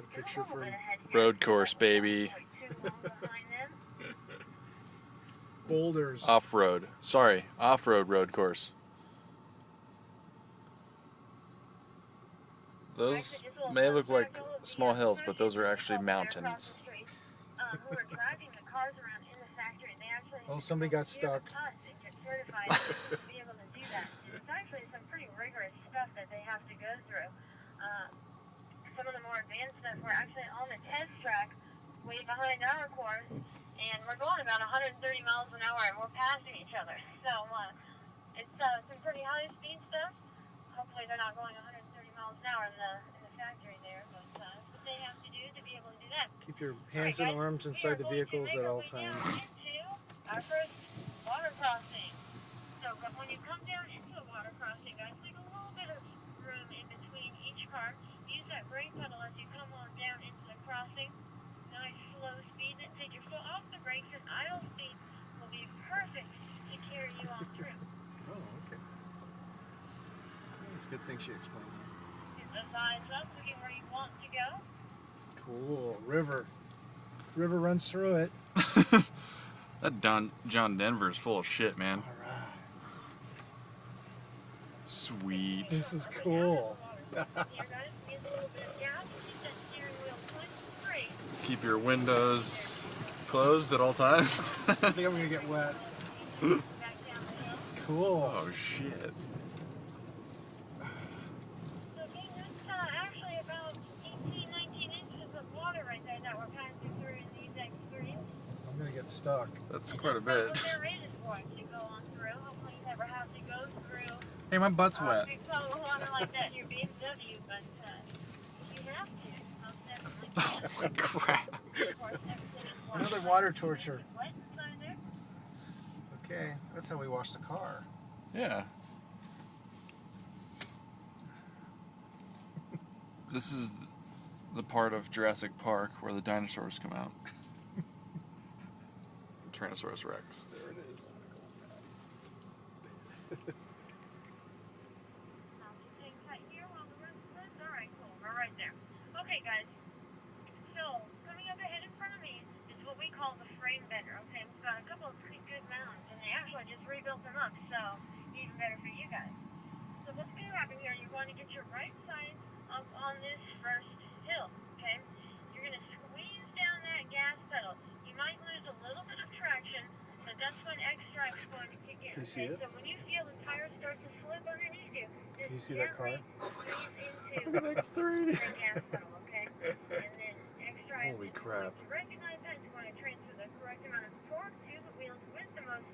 Got a picture for him. Road course, baby. Boulders. Off-road. Sorry, off-road road course. Those may look like small hills, but those are actually mountains. Oh, somebody got stuck. It's actually some pretty rigorous stuff that they have to go through. Some of the more advanced stuff, we're actually on the test track way behind our course, and we're going about 130 miles an hour, and we're passing each other. So it's some pretty high speed stuff. Hopefully they're not going 130 miles an hour in the factory there, but that's what they have to do to be able to do that. Keep your hands and arms inside the vehicles at all times. Into our first water crossing. So when you come down into a water crossing, guys, leave a little bit of room in between each car. Use that brake pedal as you come on down into the crossing. Nice slow speed. Then take your foot off the brakes, and idle speed will be perfect to carry you on through. Oh, okay. It's a good thing she explained that. Get those eyes up, looking where you want to go. Cool. River. River runs through it. That John Denver's full of shit, man. All right. Sweet. This is cool. Keep your windows closed at all times. I think I'm gonna get wet. Cool. Oh shit. So that's actually about 18, 19 inches of water right there that we're passing through in these X3s. I'm gonna get stuck. That's quite a bit. What they're rated for to go on through. Hopefully you never have to go through Hey, my butt's wet. a big puddle of water like that in your BMW, but if you have to, most definitely can. Oh my crap. Of course, everything is water. Another water torture. Wet inside there? Okay, that's how we wash the car. Yeah. This is the part of Jurassic Park where the dinosaurs come out. Tyrannosaurus Rex. There it is. Alright, cool. We're right there. Okay, guys. So, coming up ahead in front of me is what we call the frame bender. Okay, we've got a couple of pretty good mountains, and they actually just rebuilt them up, so even better for you guys. So what's going to happen here, you're going to get your right side up on this first hill, okay? You're going to squeeze down that gas pedal. You might lose a little bit of traction, but that's when X-Drive is going to kick in. Can you see it? So when you feel the tires start to slip underneath you, Can you see that car? Into the X3. gas pedal, okay? And then X-Drive Holy is crap. going to recognize that. It's going to transfer the correct amount of torque to the wheels with the most